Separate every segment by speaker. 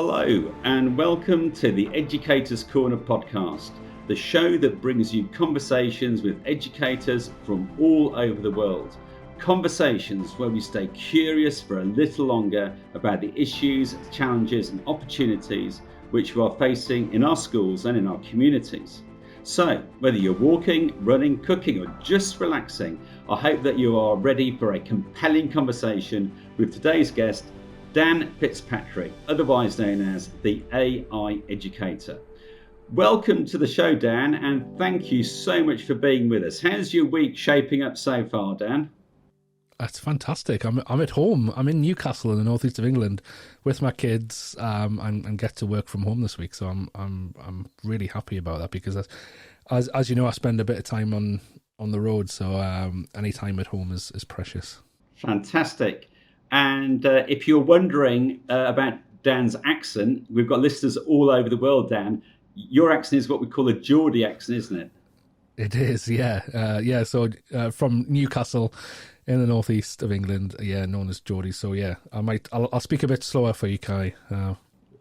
Speaker 1: Hello and welcome to the Educator's Corner podcast, the show that brings you conversations with educators from all over the world. Conversations where we stay curious for a little longer about the issues, challenges and opportunities which we are facing in our schools and in our communities. So, whether you're walking, running, cooking or just relaxing, I hope that you are ready for a compelling conversation with today's guest, Dan Fitzpatrick, otherwise known as the AIEducator. Welcome to the show, Dan, and thank you so much for being with us. How's your week shaping up so far, Dan?
Speaker 2: That's fantastic. I'm at home. I'm in Newcastle in the northeast of England with my kids, and get to work from home this week. So I'm really happy about that because as you know, I spend a bit of time on the road. So any time at home is precious.
Speaker 1: Fantastic. And if you're wondering about Dan's accent, we've got listeners all over the world, Dan. Your accent is what we call a Geordie accent, isn't it?
Speaker 2: It is, yeah. So from Newcastle in the northeast of England, known as Geordie. So yeah, I'll speak a bit slower for you, Kai.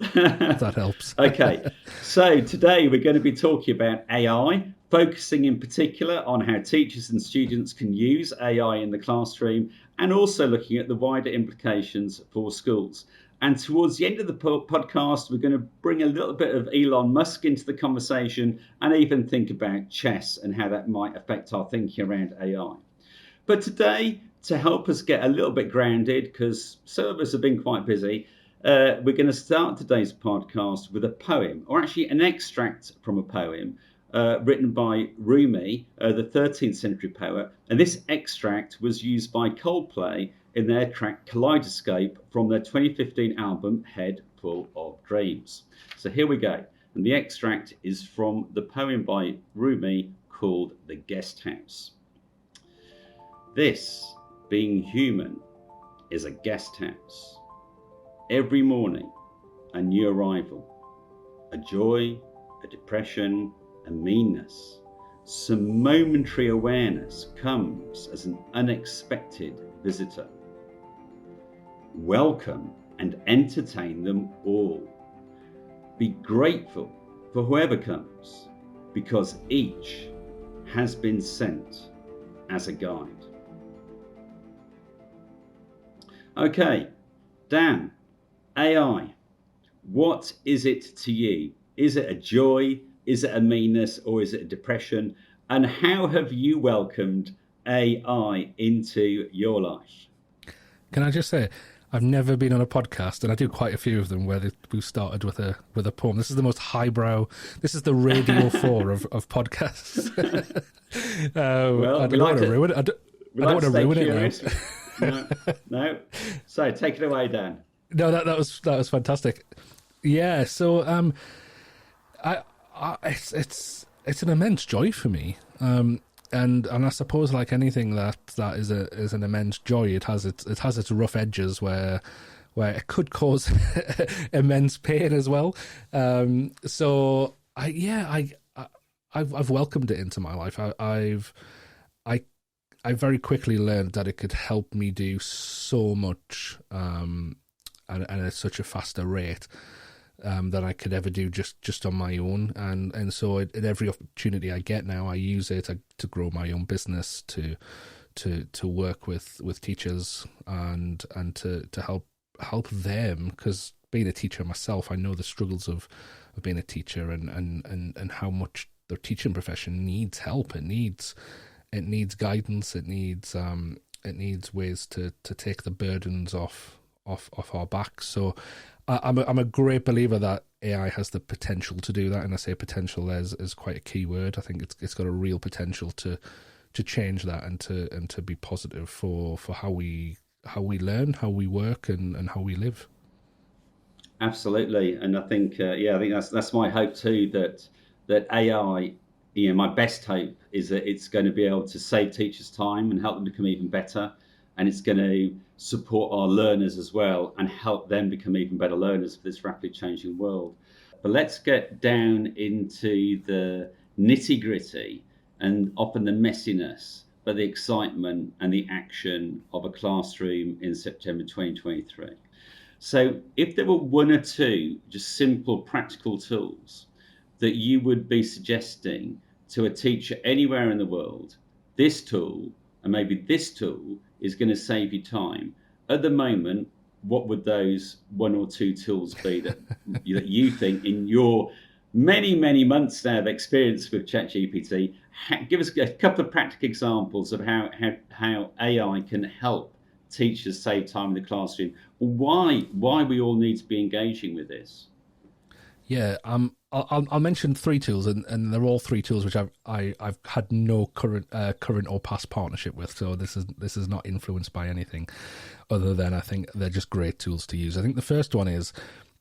Speaker 2: If that helps.
Speaker 1: Okay, so today we're going to be talking about AI, focusing in particular on how teachers and students can use AI in the classroom, and also looking at the wider implications for schools. And towards the end of the podcast, we're going to bring a little bit of Elon Musk into the conversation and even think about chess and how that might affect our thinking around AI. But today, to help us get a little bit grounded, because some of us have been quite busy, we're going to start today's podcast with a poem, or actually an extract from a poem written by Rumi, the 13th century poet. And this extract was used by Coldplay in their track Kaleidoscope from their 2015 album Head Full of Dreams. So here we go. And the extract is from the poem by Rumi called The Guest House. This, being human, is a guest house. Every morning, a new arrival, a joy, a depression, a meanness. Some momentary awareness comes as an unexpected visitor. Welcome and entertain them all. Be grateful for whoever comes, because each has been sent as a guide. Okay, Dan, AI, what is it to you? Is it a joy? Is it a meanness? Or is it a depression? And how have you welcomed AI into your life?
Speaker 2: Can I just say, I've never been on a podcast, and I do quite a few of them where we've started with a poem. This is the most highbrow. This is the Radio 4 of podcasts.
Speaker 1: Well,
Speaker 2: I don't want to ruin it. I don't want to ruin it
Speaker 1: now. No. So take it away, Dan.
Speaker 2: No, that was fantastic. Yeah. So it's an immense joy for me. And I suppose, like anything that is an immense joy, it has its rough edges where it could cause immense pain as well. So I've welcomed it into my life. I very quickly learned that it could help me do so much, and at such a faster rate than I could ever do just on my own. And so at every opportunity I get now, I use it to grow my own business, to work with teachers and to help them, because being a teacher myself, I know the struggles of being a teacher and how much the teaching profession needs help. It needs guidance. It needs ways to take the burdens off our backs. So I'm a great believer that AI has the potential to do that, and I say potential is quite a key word. I think it's got a real potential to change that and to be positive for how we learn, how we work, and how we live.
Speaker 1: Absolutely, and I think I think that's my hope too. That AI, my best hope is that it's going to be able to save teachers time and help them become even better. And it's going to support our learners as well and help them become even better learners for this rapidly changing world. But let's get down into the nitty gritty and often the messiness, but the excitement and the action of a classroom in September 2023. So if there were one or two just simple practical tools that you would be suggesting to a teacher anywhere in the world, this tool and maybe this tool is going to save you time. At the moment, what would those one or two tools be that you think, in your many months now of experience with ChatGPT, give us a couple of practical examples of how AI can help teachers save time in the classroom? Why we all need to be engaging with this?
Speaker 2: Yeah, I'll mention three tools, and they're all three tools which I've had no current or past partnership with. So this is not influenced by anything other than I think they're just great tools to use. I think the first one is,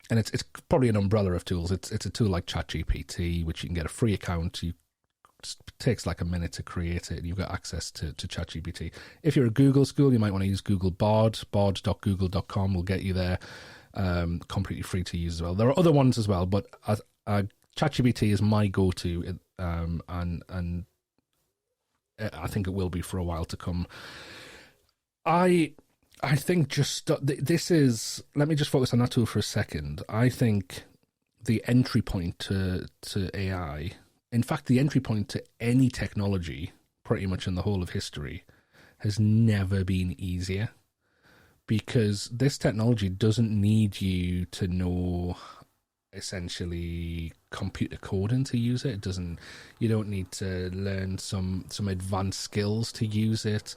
Speaker 2: and it's probably an umbrella of tools. It's a tool like ChatGPT, which you can get a free account. It takes like a minute to create it, and you've got access to ChatGPT. If you're a Google school, you might want to use Google Bard. Bard.google.com will get you there. Completely free to use as well. There are other ones as well, but ChatGPT is my go-to, and I think it will be for a while to come. I think this is. Let me just focus on that tool for a second. I think the entry point to AI, in fact, the entry point to any technology, pretty much in the whole of history, has never been easier. Because this technology doesn't need you to know essentially computer coding to use it. You don't need to learn some advanced skills to use it.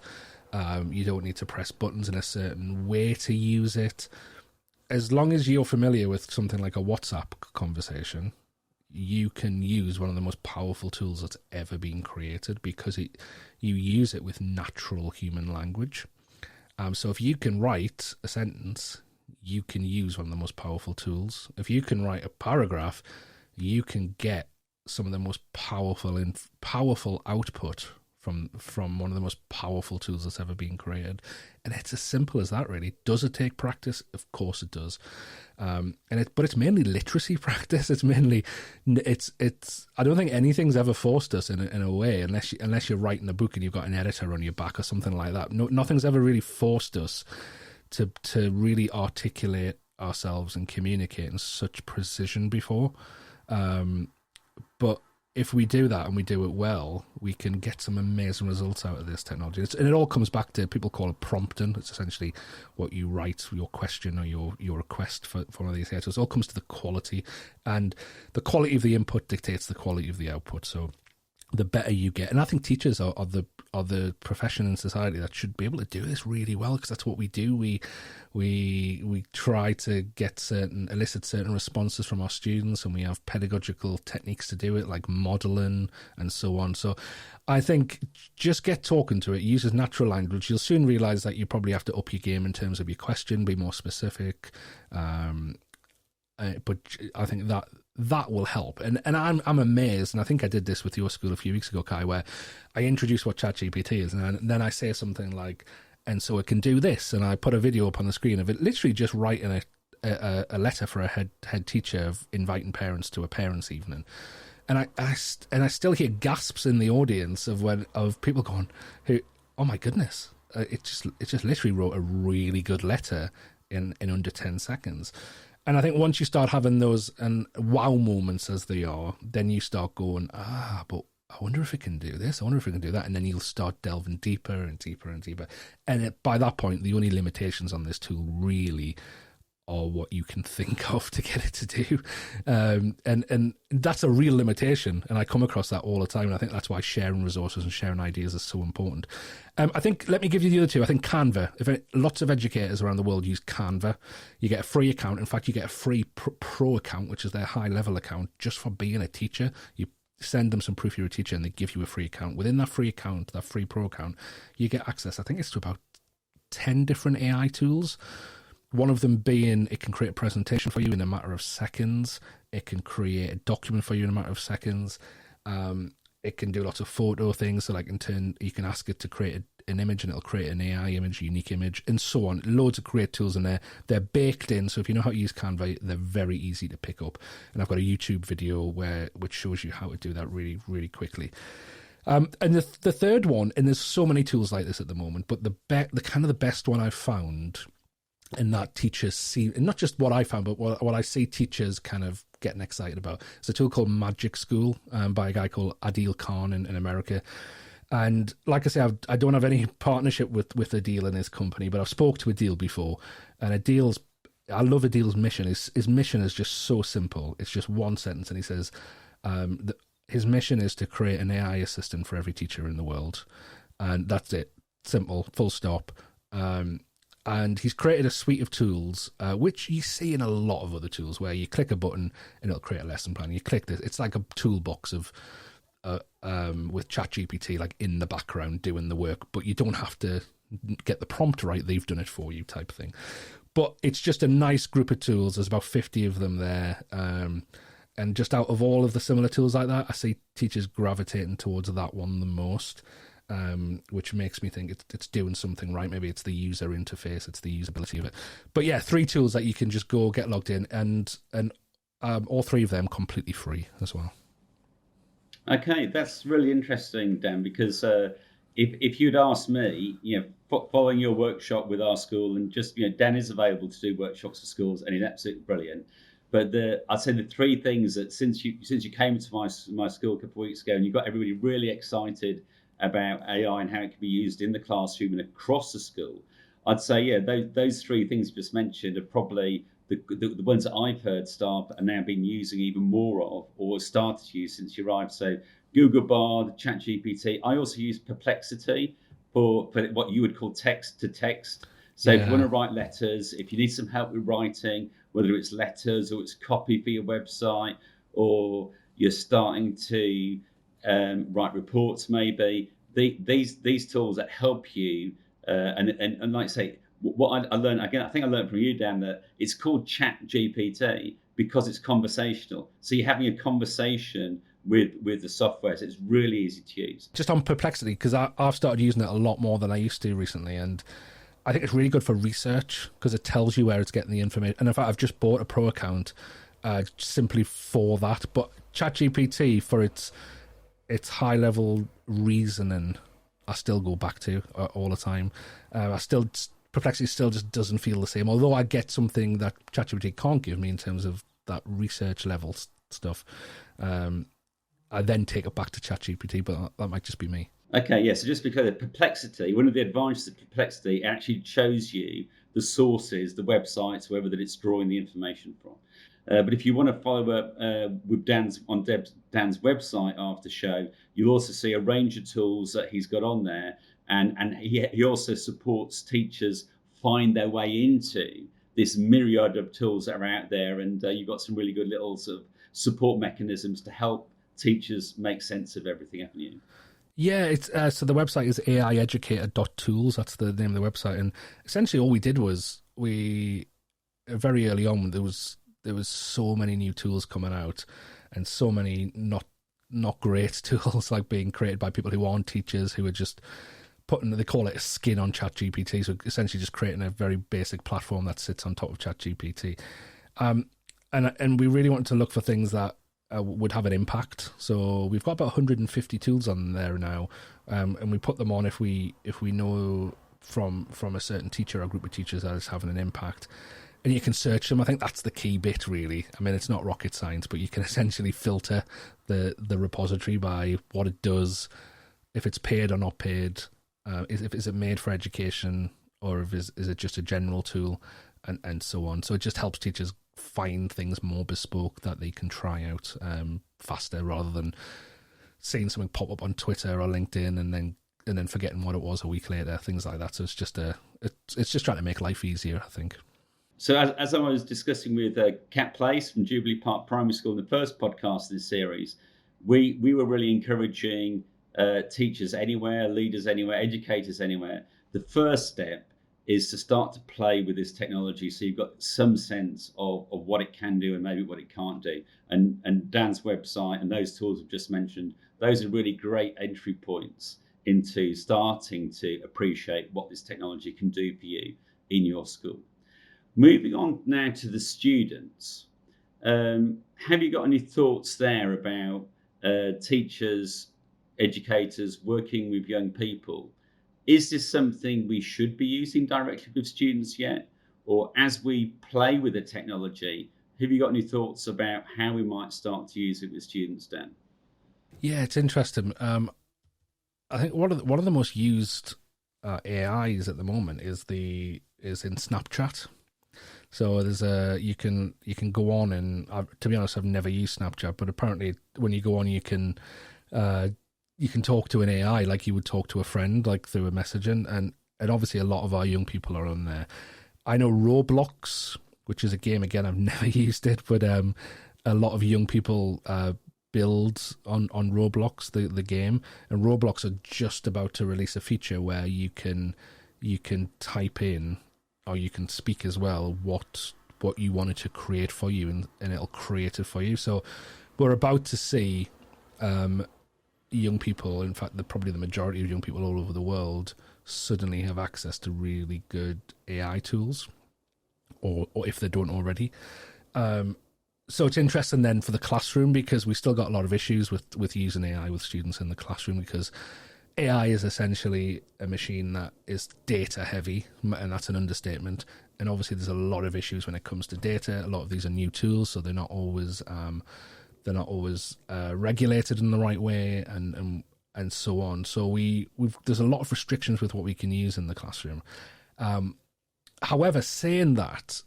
Speaker 2: You don't need to press buttons in a certain way to use it. As long as you're familiar with something like a WhatsApp conversation, you can use one of the most powerful tools that's ever been created, because you use it with natural human language. So if you can write a sentence, you can use one of the most powerful tools. If you can write a paragraph, you can get some of the most powerful output from one of the most powerful tools that's ever been created. And it's as simple as that, really. Does it take practice? Of course it does. But it's mainly literacy practice. It's I don't think anything's ever forced us in a way, unless you're writing a book and you've got an editor on your back or something like that. Nothing's ever really forced us to really articulate ourselves and communicate in such precision before. But if we do that and we do it well, we can get some amazing results out of this technology. And it all comes back to, people call it prompting. It's essentially what you write, your question or your request for one of these here. So it all comes to the quality, and the quality of the input dictates the quality of the output. So the better you get, and I think teachers are the profession in society that should be able to do this really well, because that's what we do. We try to elicit certain responses from our students, and we have pedagogical techniques to do it, like modeling and so on. So I think just get talking to it, use natural language. You'll soon realize that you probably have to up your game in terms of your question, be more specific. But I think that will help. And I'm amazed, and I think I did this with your school a few weeks ago, Kai, where I introduced what ChatGPT is, and then I say something like, and so it can do this, and I put a video up on the screen of it literally just writing a letter for a head teacher of inviting parents to a parents' evening. And I still hear gasps in the audience of people going, oh my goodness, it just literally wrote a really good letter in under 10 seconds. And I think once you start having those and wow moments, as they are, then you start going, but I wonder if it can do this. I wonder if it can do that. And then you'll start delving deeper and deeper and deeper. And by that point, the only limitations on this tool really are what you can think of to get it to do. And that's a real limitation. And I come across that all the time. And I think that's why sharing resources and sharing ideas is so important. I think, let me give you the other two. I think Canva. Lots of educators around the world use Canva. You get a free account. In fact, you get a free pro account, which is their high-level account, just for being a teacher. You send them some proof you're a teacher, and they give you a free account. Within that free account, that free pro account, you get access, I think it's to about 10 different AI tools. One of them being, it can create a presentation for you in a matter of seconds. It can create a document for you in a matter of seconds. It can do lots of photo things. So like in turn, you can ask it to create an image, and it'll create an AI image, a unique image, and so on. Loads of great tools in there. They're baked in. So if you know how to use Canva, they're very easy to pick up. And I've got a YouTube video which shows you how to do that really, really quickly. And the third one, and there's so many tools like this at the moment, but the kind of the best one I've found and that teachers see, and not just what I found, but what I see teachers kind of getting excited about. It's a tool called Magic School by a guy called Adil Khan in America. And like I say, I don't have any partnership with Adil and his company, but I've spoke to Adil before, and I love Adil's mission. His mission is just so simple. It's just one sentence, and he says that his mission is to create an AI assistant for every teacher in the world, and that's it. Simple, full stop. And he's created a suite of tools, which you see in a lot of other tools, where you click a button and it'll create a lesson plan. You click this; it's like a toolbox of with ChatGPT, like in the background doing the work, but you don't have to get the prompt right. They've done it for you, type thing. But it's just a nice group of tools. There's about 50 of them there. And just out of all of the similar tools like that, I see teachers gravitating towards that one the most, which makes me think it's doing something right. Maybe it's the user interface, it's the usability of it. But yeah, 3 tools that you can just go get logged in, and all 3 of them completely free as well.
Speaker 1: Okay, that's really interesting, Dan, because if you'd asked me, following your workshop with our school, and just, Dan is available to do workshops for schools, and he's absolutely brilliant. But I'd say the 3 things that since you came to my school a couple of weeks ago, and you got everybody really excited about AI and how it can be used in the classroom and across the school, I'd say, those 3 things you just mentioned are probably the ones that I've heard staff are now been using even more of, or started to use since you arrived. So Google Bard, ChatGPT. I also use Perplexity for what you would call text to text. So if you want to write letters, if you need some help with writing, whether it's letters or it's copy for your website, or you're starting to write reports, maybe these tools that help you, and like I say, what I learned, again, I think I learned from you, Dan, that it's called ChatGPT because it's conversational. So you're having a conversation with the software, so it's really easy to use.
Speaker 2: Just on Perplexity, because I've started using it a lot more than I used to recently, and I think it's really good for research because it tells you where it's getting the information. And in fact, I've just bought a pro account simply for that. But ChatGPT, for its high-level reasoning, I still go back to all the time. Perplexity still just doesn't feel the same, although I get something that ChatGPT can't give me in terms of that research level stuff. I then take it back to ChatGPT, but that might just be me.
Speaker 1: Okay, yeah, so just because of Perplexity, one of the advantages of Perplexity actually shows you the sources, the websites, wherever that it's drawing the information from. But if you want to follow up with Dan's website after show, you'll also see a range of tools that he's got on there. And he also supports teachers find their way into this myriad of tools that are out there. And you've got some really good little sort of support mechanisms to help teachers make sense of everything, haven't you?
Speaker 2: Yeah, it's so the website is AIEducator.tools. That's the name of the website. And essentially all we did was very early on, there was so many new tools coming out and so many not great tools like being created by people who aren't teachers, who are just they call it a skin on ChatGPT, so essentially just creating a very basic platform that sits on top of ChatGPT. And we really wanted to look for things that would have an impact. So we've got about 150 tools on there now, and we put them on if we know from a certain teacher or group of teachers that it's having an impact. And you can search them. I think that's the key bit, really. I mean, it's not rocket science, but you can essentially filter the repository by what it does, if it's paid or not paid, is it made for education, or is it just a general tool, and so on. So it just helps teachers find things more bespoke that they can try out faster, rather than seeing something pop up on Twitter or LinkedIn and then forgetting what it was a week later, things like that. So it's just trying to make life easier, I think.
Speaker 1: So as I was discussing with Kat Place from Jubilee Park Primary School in the first podcast in this series, we were really encouraging teachers anywhere, leaders anywhere, educators anywhere. The first step is to start to play with this technology, so you've got some sense of what it can do and maybe what it can't do. And Dan's website and those tools I've just mentioned, those are really great entry points into starting to appreciate what this technology can do for you in your school. Moving on now to the students, have you got any thoughts there about teachers, educators working with young people? Is this something we should be using directly with students yet? or as we play with the technology, have you got any thoughts about how we might start to use it with students, Dan?
Speaker 2: Yeah, it's interesting. I think one of the most used AIs at the moment is in Snapchat. So you can go on, and to be honest, I've never used Snapchat, but apparently when you go on, you can talk to an AI like you would talk to a friend, like through a messaging, and obviously a lot of our young people are on there. I know Roblox, which is a game, again, I've never used it, but a lot of young people build on Roblox, the game, and Roblox are just about to release a feature where you can type in, or you can speak as well, what you wanted to create for you, and it'll create it for you. So we're about to see young people, in fact, probably the majority of young people all over the world, suddenly have access to really good AI tools, or if they don't already. So it's interesting then for the classroom, because we still got a lot of issues with using AI with students in the classroom, because AI is essentially a machine that is data heavy, and that's an understatement. And obviously there's a lot of issues when it comes to data. A lot of these are new tools, so they're not always regulated in the right way, and so on. So there's a lot of restrictions with what we can use in the classroom. However, saying that,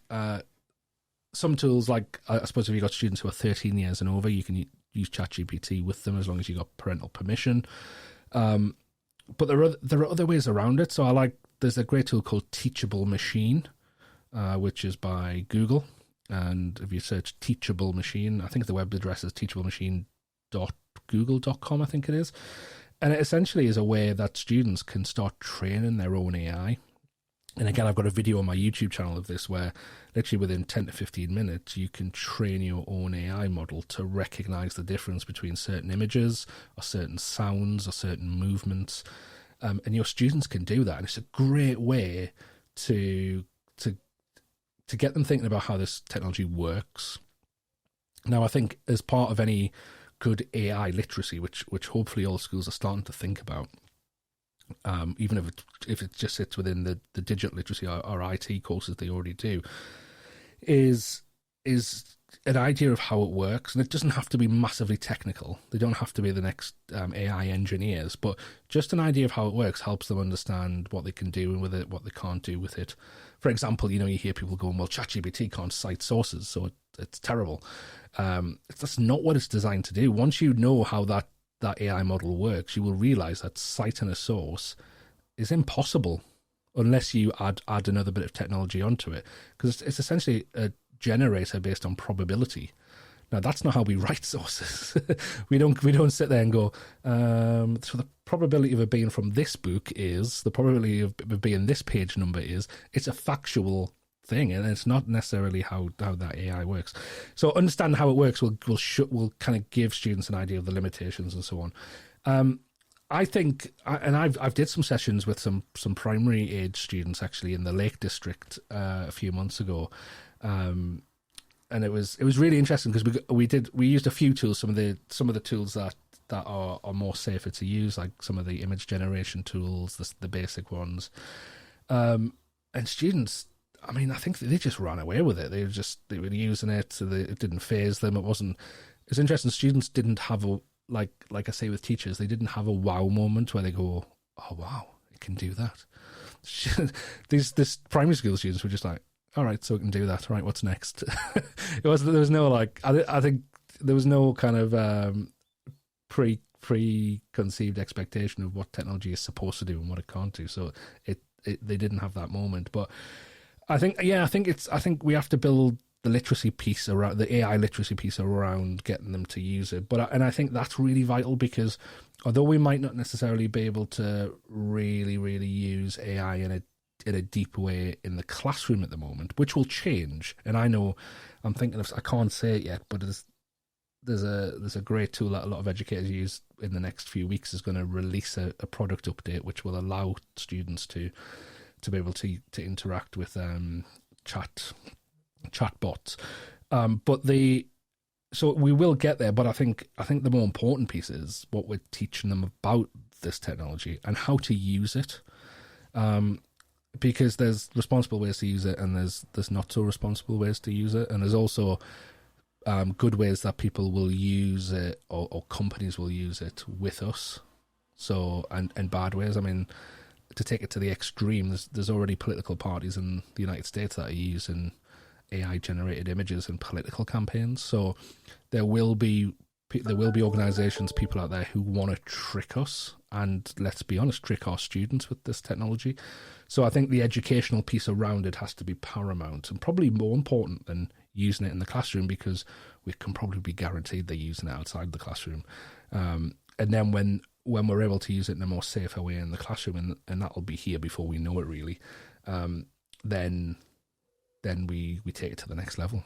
Speaker 2: some tools, like I suppose if you've got students who are 13 years and over, you can use ChatGPT with them as long as you've got parental permission. But there are other ways around it. So there's a great tool called Teachable Machine, which is by Google. And if you search Teachable Machine, I think the web address is teachablemachine.google.com, I think it is. And it essentially is a way that students can start training their own AI. And again, I've got a video on my YouTube channel of this where literally within 10 to 15 minutes, you can train your own AI model to recognize the difference between certain images or certain sounds or certain movements. And your students can do that. And it's a great way to get them thinking about how this technology works. Now, I think as part of any good AI literacy, which hopefully all schools are starting to think about, even if it just sits within the digital literacy or IT courses they already do, is an idea of how it works. And it doesn't have to be massively technical. They don't have to be the next AI engineers, but just an idea of how it works helps them understand what they can do with it, what they can't do with it. For example, you hear people going, well, ChatGPT can't cite sources, so it's terrible. That's not what it's designed to do. Once you know how that AI model works, you will realize that citing a source is impossible unless you add another bit of technology onto it, because it's essentially a generator based on probability. Now, that's not how we write sources. we don't sit there and go, so the probability of it being from this book is, the probability of it being this page number is. It's a factual thing, and it's not necessarily how that AI works. So understanding how it works will kind of give students an idea of the limitations and so on. I think, and I've did some sessions with some primary age students actually in the Lake District a few months ago, and it was really interesting because we used a few tools, some of the tools that are more safer to use, like some of the image generation tools, the basic ones, and students, I mean, I think they just ran away with it. They were using it, so it didn't faze them. It's interesting. Students didn't have like I say with teachers, they didn't have a wow moment where they go, oh wow, it can do that. These primary school students were just like, all right, so it can do that. All right, what's next? There was no I think there was no kind of preconceived expectation of what technology is supposed to do and what it can't do. So they didn't have that moment, but. I think we have to build the literacy piece around the AI literacy piece around getting them to use it. And I think that's really vital, because although we might not necessarily be able to really, really use AI in a deep way in the classroom at the moment, which will change. And I know I'm thinking of, I can't say it yet, but there's a great tool that a lot of educators use in the next few weeks is going to release a product update which will allow students to be able to interact with chatbots, so we will get there. But I think the more important piece is what we're teaching them about this technology and how to use it. because there's responsible ways to use it, and there's not so responsible ways to use it, and there's also good ways that people will use it, or companies will use it with us. So, and bad ways. I mean, to take it to the extreme, there's already political parties in the United States that are using AI generated images in political campaigns. So there will be organizations, people out there who want to trick us, and let's be honest, trick our students with this technology. So I think the educational piece around it has to be paramount, and probably more important than using it in the classroom, because we can probably be guaranteed they're using it outside the classroom. And then when we're able to use it in a more safer way in the classroom, and that'll be here before we know it really, then we take it to the next level.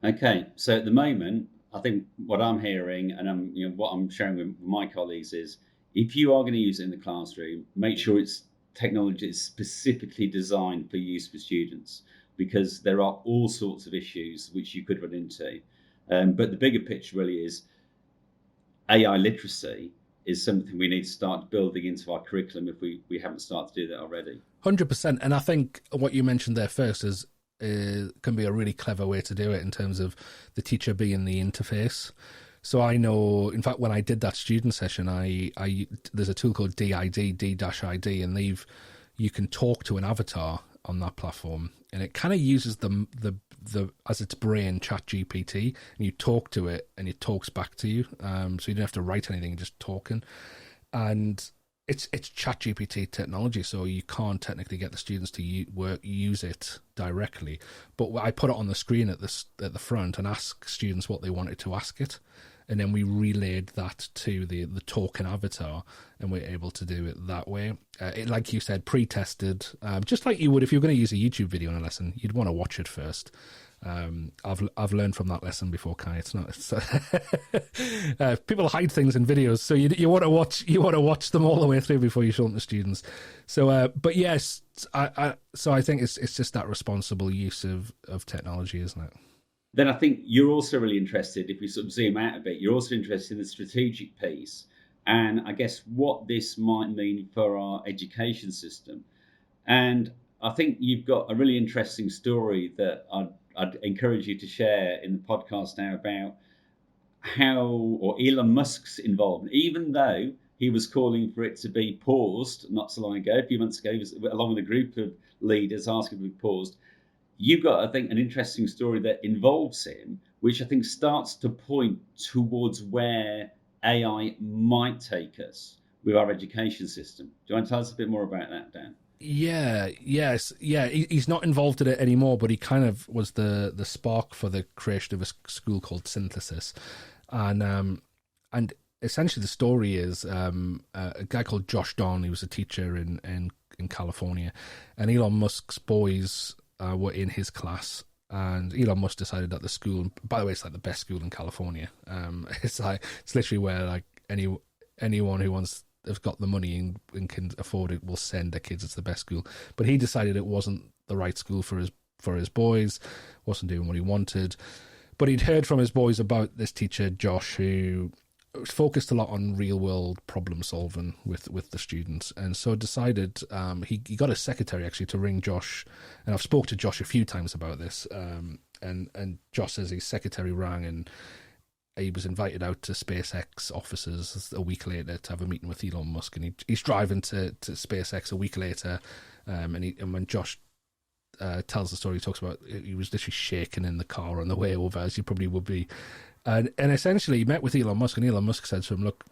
Speaker 1: Okay, so at the moment, I think what I'm hearing, and what I'm sharing with my colleagues is, if you are going to use it in the classroom, make sure it's technology is specifically designed for use for students, because there are all sorts of issues which you could run into. But the bigger picture really is AI literacy is something we need to start building into our curriculum if we haven't started to do that already.
Speaker 2: 100%. And I think what you mentioned there first is can be a really clever way to do it, in terms of the teacher being the interface. So I know, in fact, when I did that student session, there's a tool called D-ID, and you can talk to an avatar on that platform, and it kind of uses the as its brain, ChatGPT, and you talk to it and it talks back to you. So you don't have to write anything, you're just talking. And it's ChatGPT technology, so you can't technically get the students to use it directly. But I put it on the screen at the front and ask students what they wanted to ask it, and then we relayed that to the talking avatar, and we're able to do it that way. Like you said, pre-tested, just like you would if you're going to use a YouTube video in a lesson. You'd want to watch it first. I've learned from that lesson before, Kai. People hide things in videos, so you want to watch them all the way through before you show them to students. So, but yes, I think it's just that responsible use of technology, isn't it?
Speaker 1: Then I think you're also really interested, if we sort of zoom out a bit, you're also interested in the strategic piece, and I guess what this might mean for our education system. And I think you've got a really interesting story that I'd encourage you to share in the podcast now about how Elon Musk's involvement, even though he was calling for it to be paused not so long ago, a few months ago, he was along with a group of leaders asking to be paused. You've got, I think, an interesting story that involves him, which I think starts to point towards where AI might take us with our education system. Do you want to tell us a bit more about that, Dan? He's not involved in it anymore, but he kind of was the spark for the creation of a school called Synthesis, and essentially the story is a guy called Josh Don. He was a teacher in California, and Elon Musk's boys were in his class, and Elon Musk decided that the school, by the way, it's like the best school in California. It's literally where like anyone who has got the money and can afford it will send their kids. It's the best school. But he decided it wasn't the right school for his boys, wasn't doing what he wanted. But he'd heard from his boys about this teacher, Josh, who focused a lot on real world problem solving with the students, and so decided he got a secretary actually to ring Josh. And I've spoke to Josh a few times about this, and Josh says his secretary rang, and he was invited out to SpaceX offices a week later to have a meeting with Elon Musk, and he's driving to SpaceX a week later, and when Josh tells the story, he talks about he was literally shaking in the car on the way over, as you probably would be. And essentially, he met with Elon Musk, and Elon Musk said to him, "Look,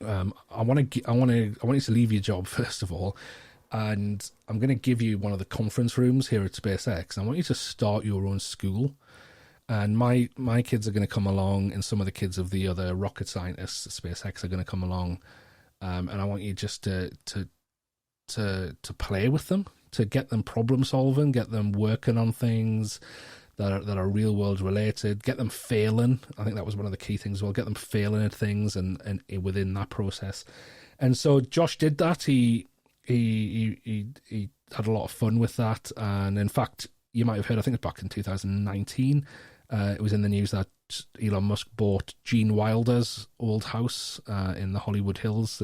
Speaker 1: I want you to leave your job first of all, and I'm going to give you one of the conference rooms here at SpaceX. I want you to start your own school, and my kids are going to come along, and some of the kids of the other rocket scientists at SpaceX are going to come along, and I want you just to play with them, to get them problem solving, get them working on things that are real world related, get them failing. I think that was one of the key things as well, get them failing at things and within that process." And so Josh did that. He had a lot of fun with that. And in fact, you might have heard, I think it's back in 2019, it was in the news that Elon Musk bought Gene Wilder's old house in the Hollywood Hills,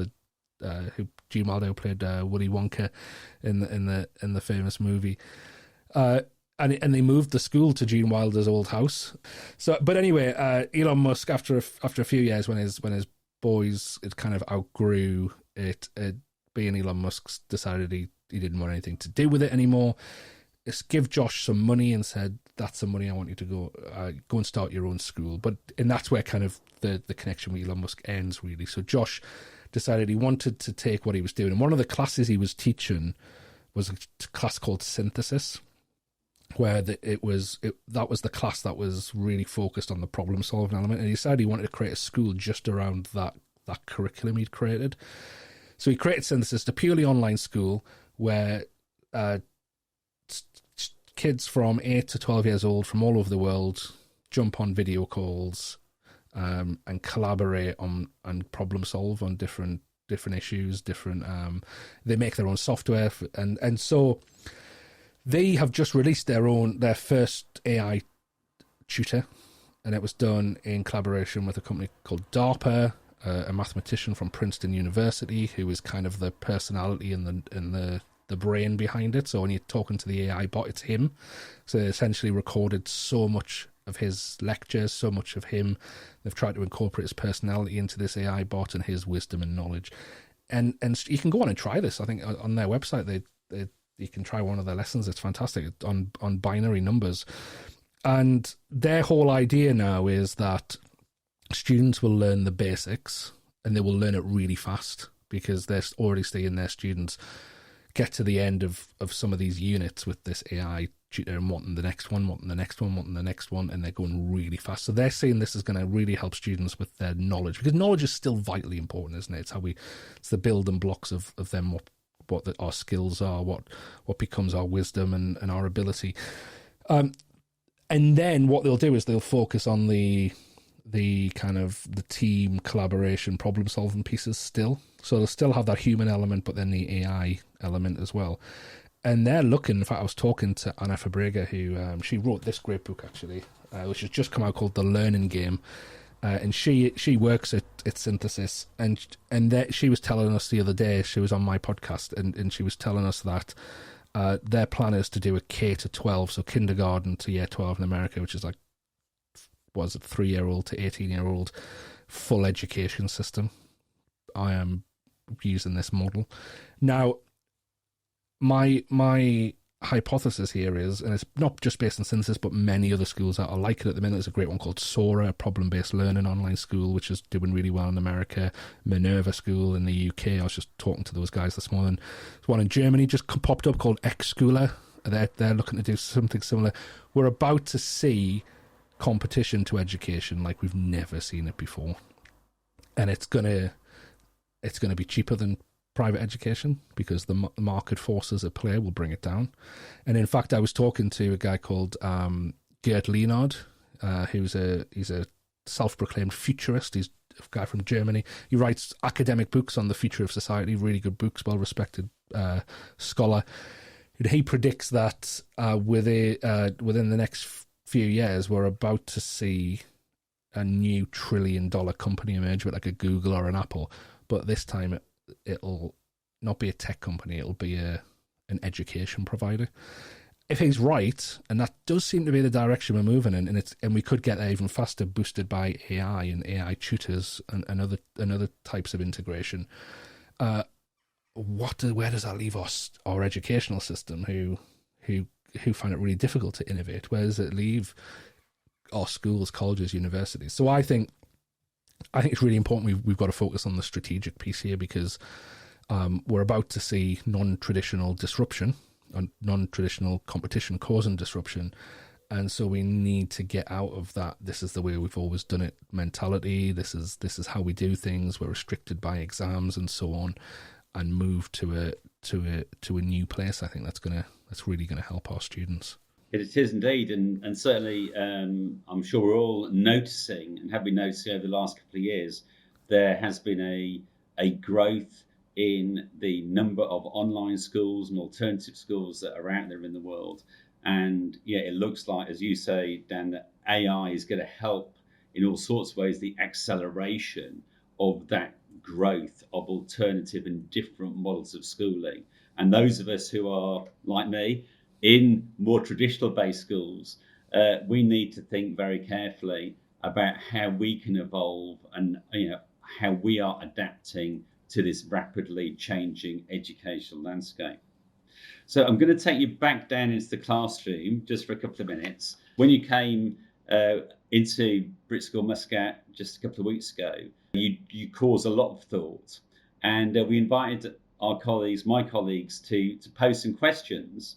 Speaker 2: who Gene Wilder played Willy Wonka in the famous movie. And they moved the school to Gene Wilder's old house. So, but anyway, Elon Musk, after a few years, when his boys it kind of outgrew it, being Elon Musk, decided he didn't want anything to do with it anymore. Just give Josh some money and said, "That's the money I want you to go and start your own school." And that's where kind of the connection with Elon Musk ends, really. So Josh decided he wanted to take what he was doing, and one of the classes he was teaching was a class called Synthesis, where that was the class that was really focused on the problem solving element, and he decided he wanted to create a school just around that curriculum he'd created. So he created Synthesis, a purely online school where kids from 8 to 12 years old from all over the world jump on video calls and collaborate on and problem solve on different issues. They make their own software, and so they have just released their first AI tutor, and it was done in collaboration with a company called DARPA, a mathematician from Princeton University, who is kind of the personality and the brain behind it. So when you're talking to the AI bot, it's him. So they essentially recorded so much of his lectures, so much of him. They've tried to incorporate his personality into this AI bot and his wisdom and knowledge. And you can go on and try this. I think on their website, you can try one of their lessons. It's fantastic on binary numbers. And their whole idea now is that students will learn the basics and they will learn it really fast, because they're already seeing their students get to the end of some of these units with this AI tutor and wanting the next one, wanting the next one, wanting the next one, and they're going really fast. So they're saying this is going to really help students with their knowledge, because knowledge is still vitally important, isn't it? It's the building blocks of them, what our skills are, what becomes our wisdom and our ability. And then what they'll do is they'll focus on the kind of the team collaboration, problem solving pieces still. So they'll still have that human element, but then the AI element as well. And they're looking, in fact, I was talking to Anna Fabrega, who she wrote this great book, actually, which has just come out, called The Learning Game. And she works at Synthesis, and she was telling us the other day, she was on my podcast, and she was telling us that their plan is to do a K to 12, so kindergarten to year 12 in America, which is like, was it 3-year-old to 18-year-old full education system. I am using this model. Now, my hypothesis here is, and it's not just based on Synthesis, but many other schools that are like it at the minute. There's a great one called Sora, a problem-based learning online school, which is doing really well in America. Minerva School in the UK. I was just talking to those guys this morning. There's one in Germany just popped up called X-Schooler. They're looking to do something similar. We're about to see competition to education like we've never seen it before, and it's gonna be cheaper than private education, because the market forces at play will bring it down. And in fact, I was talking to a guy called Gerd Leonard, he's a self-proclaimed futurist. He's a guy from Germany. He writes academic books on the future of society, really good books, well-respected scholar. And he predicts that within the next few years, we're about to see a new $1 trillion company emerge, with like a Google or an Apple, but this time it'll not be a tech company, it'll be an education provider. If he's right, and that does seem to be the direction we're moving in, and we could get there even faster, boosted by AI and AI tutors and other types of integration. Where does that leave our educational system, who find it really difficult to innovate? Where does it leave our schools, colleges, universities? So I think it's really important we've got to focus on the strategic piece here, because we're about to see non-traditional disruption and non-traditional competition causing disruption. And so we need to get out of that "this is the way we've always done it" mentality. This is how we do things. We're restricted by exams and so on, and move to a new place. I think that's really gonna help our students.
Speaker 1: It is indeed, and certainly I'm sure we're all noticing, and have been noticing over the last couple of years, there has been a growth in the number of online schools and alternative schools that are out there in the world. And yeah, it looks like, as you say, Dan, that AI is going to help in all sorts of ways the acceleration of that growth of alternative and different models of schooling. And those of us who are, like me, in more traditional based schools, we need to think very carefully about how we can evolve and how we are adapting to this rapidly changing educational landscape. So I'm going to take you back down into the classroom just for a couple of minutes. When you came into Brit School Muscat just a couple of weeks ago, you caused a lot of thought, and we invited our colleagues, my colleagues, to pose some questions,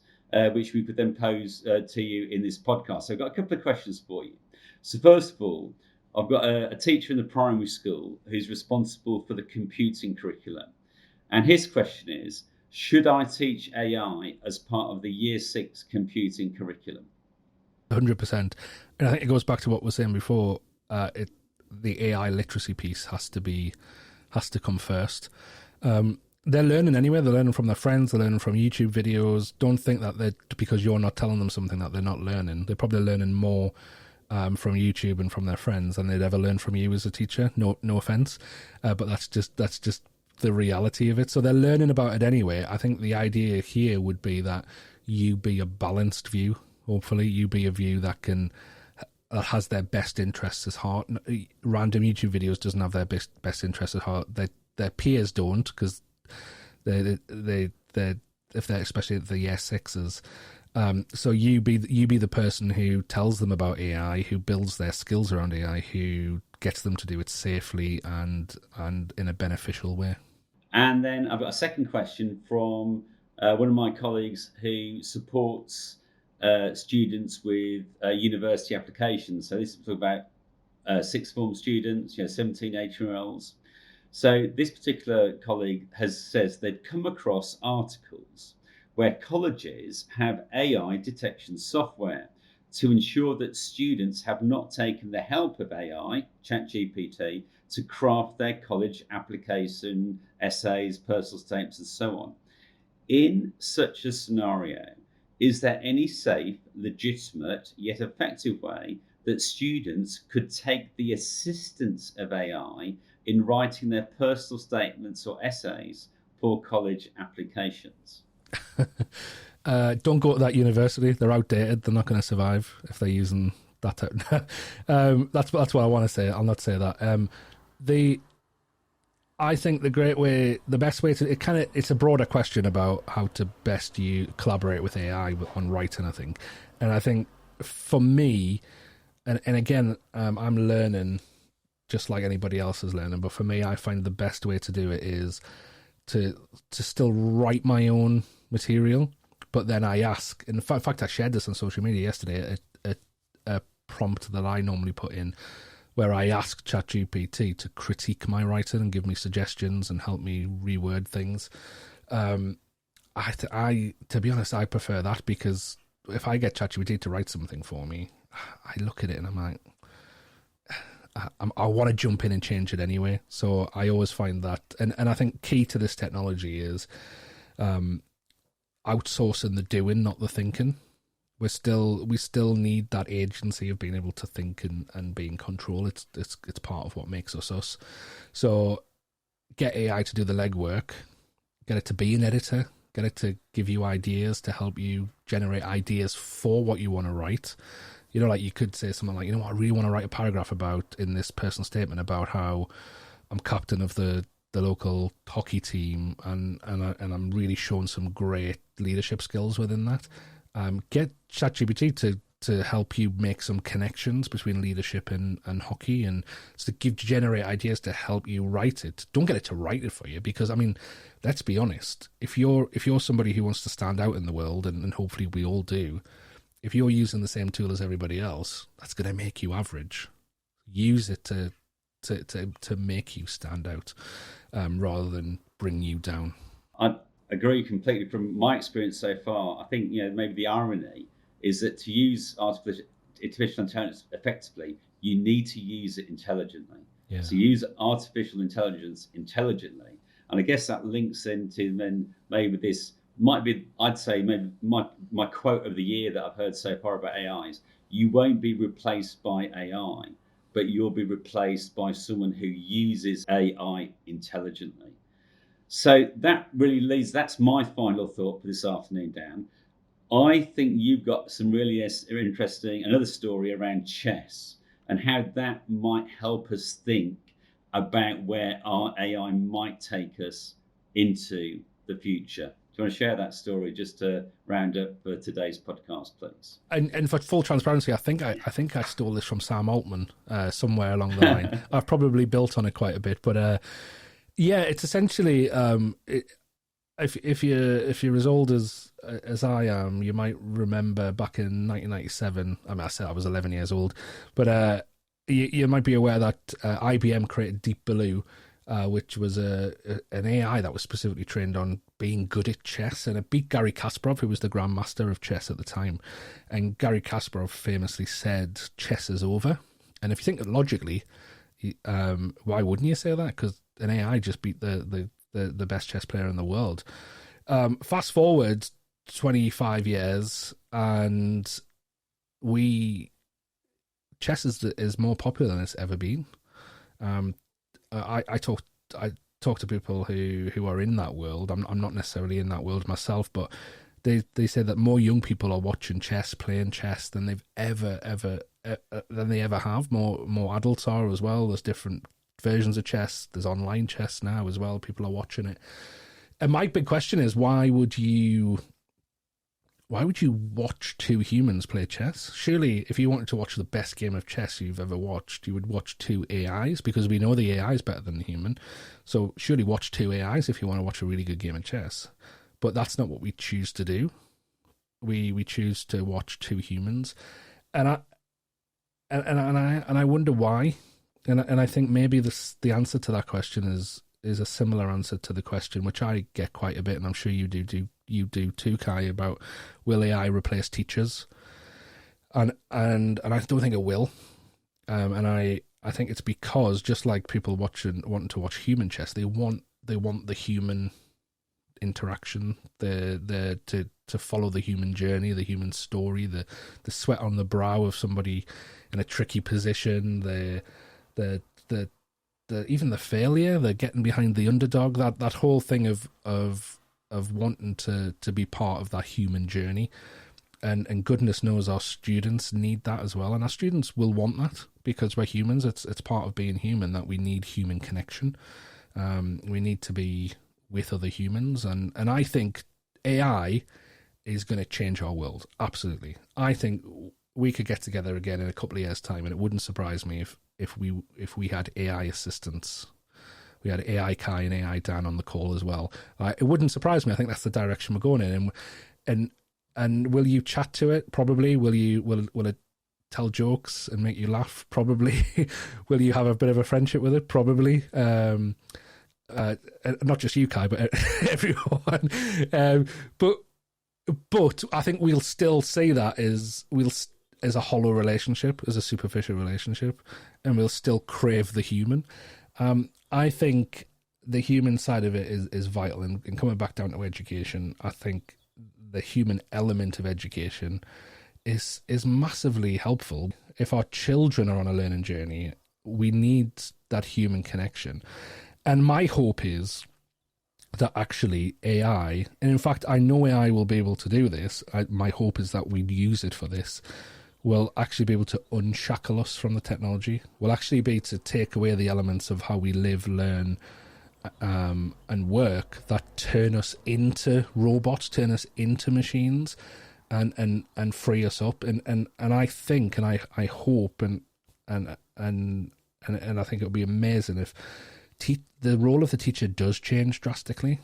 Speaker 1: which we could then pose to you in this podcast. So I've got a couple of questions for you. So first of all, I've got a teacher in the primary school who's responsible for the computing curriculum, and his question is, should I teach AI as part of the Year 6 computing curriculum?
Speaker 2: 100%. And I think it goes back to what we were saying before. The AI literacy piece has to come first. They're learning anyway. They're learning from their friends. They're learning from YouTube videos. Don't think that because you're not telling them something that they're not learning. They're probably learning more from YouTube and from their friends than they'd ever learn from you as a teacher. No offense, but that's just the reality of it. So they're learning about it anyway. I think the idea here would be that you be a balanced view. Hopefully, you be a view that has their best interests at heart. Random YouTube videos doesn't have their best interests at heart. Their peers don't, because they're if they're especially the Year 6s. So you be the person who tells them about AI, who builds their skills around AI, who gets them to do it safely and in a beneficial way.
Speaker 1: And then I've got a second question from one of my colleagues who supports students with university applications. So this is about sixth form students, 17, 18-year-olds. So this particular colleague says they've come across articles where colleges have AI detection software to ensure that students have not taken the help of AI, ChatGPT, to craft their college application, essays, personal statements, and so on. In such a scenario, is there any safe, legitimate, yet effective way that students could take the assistance of AI in writing their personal statements or essays for college applications?
Speaker 2: Don't go to that university. They're outdated. They're not going to survive if they're using that. That's what I want to say. I'll not say that. I think the best way to it's a broader question about how to best collaborate with AI on writing, I think. And I think for me, and again, I'm learning just like anybody else is learning, but for me, I find the best way to do it is to still write my own material, but then I ask. In fact, I shared this on social media yesterday. A prompt that I normally put in, where I ask ChatGPT to critique my writing and give me suggestions and help me reword things. To be honest, I prefer that, because if I get ChatGPT to write something for me, I look at it and I'm like, I want to jump in and change it anyway. So I always find that, and I think key to this technology is outsourcing the doing, not the thinking. We still need that agency of being able to think and be in control. It's part of what makes us. So get AI to do the legwork, get it to be an editor, get it to give you ideas to help you generate ideas for what you want to write. Like you could say something like, what I really want to write a paragraph about in this personal statement about how I'm captain of the local hockey team and I'm really showing some great leadership skills within that. Get ChatGPT to help you make some connections between leadership and hockey, and to generate ideas to help you write it. Don't get it to write it for you, because let's be honest. If you're somebody who wants to stand out in the world, and hopefully we all do, if you're using the same tool as everybody else, that's going to make you average. Use it to make you stand out, rather than bring you down.
Speaker 1: I agree completely. From my experience so far, I think maybe the irony is that to use artificial intelligence effectively, you need to use it intelligently.
Speaker 2: Yeah.
Speaker 1: So use artificial intelligence intelligently, and I guess that links into then maybe this might be, I'd say, maybe my quote of the year that I've heard so far about AI is, you won't be replaced by AI, but you'll be replaced by someone who uses AI intelligently. So that really leads, that's my final thought for this afternoon, Dan. I think you've got some really interesting, another story around chess and how that might help us think about where our AI might take us into the future. Do you want to share that story just to round up for today's podcast, please?
Speaker 2: And for full transparency, I think I stole this from Sam Altman somewhere along the line. I've probably built on it quite a bit, but yeah, it's essentially if you're as old as I am, you might remember back in 1997. I mean, I said I was 11 years old, but you might be aware that IBM created Deep Blue, which was an AI that was specifically trained on being good at chess, and it beat Garry Kasparov, who was the grandmaster of chess at the time. And Garry Kasparov famously said, "Chess is over." And if you think logically, why wouldn't you say that? Because an AI just beat the best chess player in the world. Fast forward 25 years, and chess is more popular than it's ever been. I talk to people who are in that world. I'm not necessarily in that world myself, but they say that more young people are watching chess, playing chess than they've ever have. More adults are as well. There's different versions of chess. There's online chess now as well. People are watching it. And my big question is, why would you watch two humans play chess? Surely, if you wanted to watch the best game of chess you've ever watched, you would watch two AIs, because we know the AI is better than the human. So surely watch two AIs if you want to watch a really good game of chess. But that's not what we choose to do. We choose to watch two humans, and I wonder why. And I think maybe the answer to that question is a similar answer to the question which I get quite a bit, and I'm sure you do too, Kai, about will AI replace teachers? And I don't think it will. And I think it's because, just like people wanting to watch human chess, they want the human interaction, to follow the human journey, the human story, the sweat on the brow of somebody in a tricky position, the even the failure, the getting behind the underdog, that whole thing of wanting to be part of that human journey. And goodness knows our students need that as well. And our students will want that, because we're humans. It's part of being human that we need human connection. We need to be with other humans. And I think AI is going to change our world. Absolutely. I think we could get together again in a couple of years' time, and it wouldn't surprise me if we had AI assistants. We had AI Kai and AI Dan on the call as well. It wouldn't surprise me. I think that's the direction we're going in. And will you chat to it? Probably. Will it tell jokes and make you laugh? Probably. Will you have a bit of a friendship with it? Probably. Not just you, Kai, but everyone. But I think we'll still see that as a hollow relationship, as a superficial relationship, and we'll still crave the human. I think the human side of it is vital. And coming back down to education, I think the human element of education is massively helpful. If our children are on a learning journey, we need that human connection. And my hope is that actually AI, and in fact I know AI will be able to do this, my hope is that we use it for this, will actually be able to unshackle us from the technology, will actually be able to take away the elements of how we live, learn, and work that turn us into robots, turn us into machines, and free us up. And I think, and I hope, and I think it would be amazing if the role of the teacher does change drastically,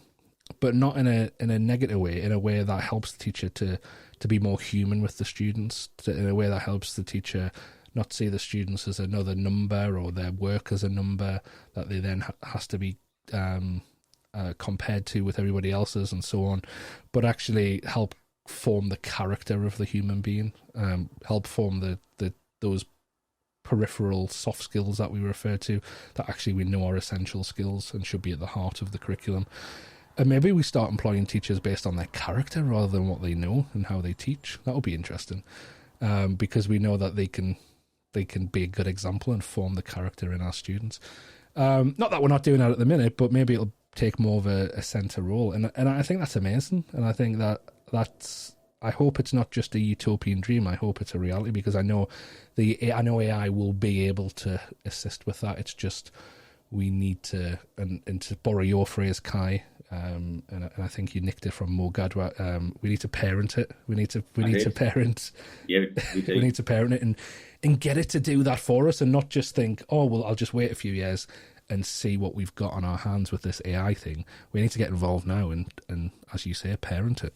Speaker 2: but not in a negative way, in a way that helps the teacher to be more human with the students, in a way that helps the teacher not see the students as another number or their work as a number that they then has to be compared to with everybody else's and so on, but actually help form the character of the human being, help form those peripheral soft skills that we refer to, that actually we know are essential skills and should be at the heart of the curriculum. And maybe we start employing teachers based on their character rather than what they know and how they teach. That would be interesting, because we know that they can they can be a good example and form the character in our students. Not that we're not doing that at the minute, but maybe it'll take more of a centre role. And I think that's amazing. And I think I hope it's not just a utopian dream. I hope it's a reality, because I know AI will be able to assist with that. It's just we need to, and to borrow your phrase, Kai, and I think you nicked it from Mo Gadwa, we need to parent it. We need to parent.
Speaker 1: Yeah, we do.
Speaker 2: We need to parent it and get it to do that for us, and not just think, oh, well, I'll just wait a few years and see what we've got on our hands with this AI thing. We need to get involved now and as you say, parent it.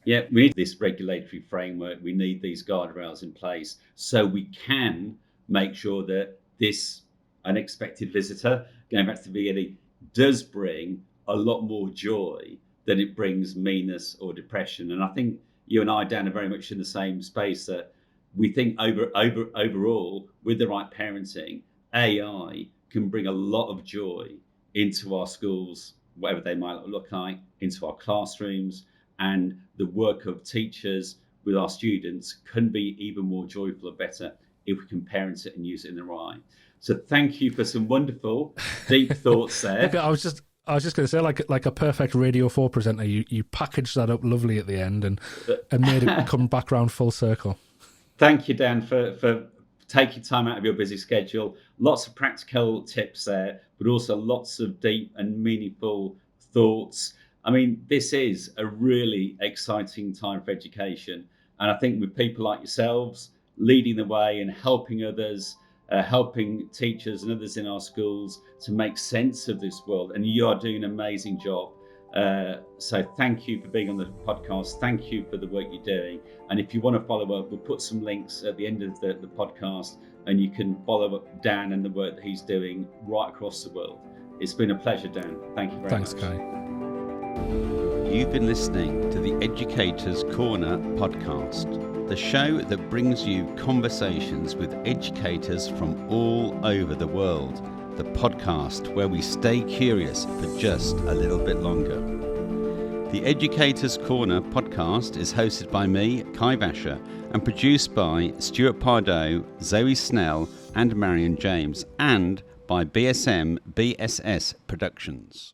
Speaker 1: Yeah, we need this regulatory framework. We need these guardrails in place so we can make sure that this unexpected visitor, going back to the beginning, does bring a lot more joy than it brings meanness or depression. And I think you and I, Dan, are very much in the same space, that we think overall, with the right parenting, AI can bring a lot of joy into our schools, whatever they might look like, into our classrooms, and the work of teachers with our students can be even more joyful or better if we can parent it and use it in the right. So thank you for some wonderful, deep thoughts there.
Speaker 2: Okay, I was just going to say, like a perfect Radio 4 presenter, you packaged that up lovely at the end and made it come back round full circle.
Speaker 1: Thank you, Dan, for taking time out of your busy schedule. Lots of practical tips there, but also lots of deep and meaningful thoughts. I mean, this is a really exciting time for education. And I think with people like yourselves leading the way and helping others, helping teachers and others in our schools to make sense of this world, and you are doing an amazing job. So thank you for being on the podcast. Thank you for the work you're doing. And if you want to follow up, we'll put some links at the end of the podcast, and you can follow up Dan and the work that he's doing right across the world. It's been a pleasure, Dan. Thank you very much.
Speaker 2: Thanks, Kai.
Speaker 3: You've been listening to the Educator's Corner podcast, the show that brings you conversations with educators from all over the world, the podcast where we stay curious for just a little bit longer. The Educator's Corner podcast is hosted by me, Kai Vasher, and produced by Stuart Pardoe, Zoe Snell and Marion James, and by BSM BSS Productions.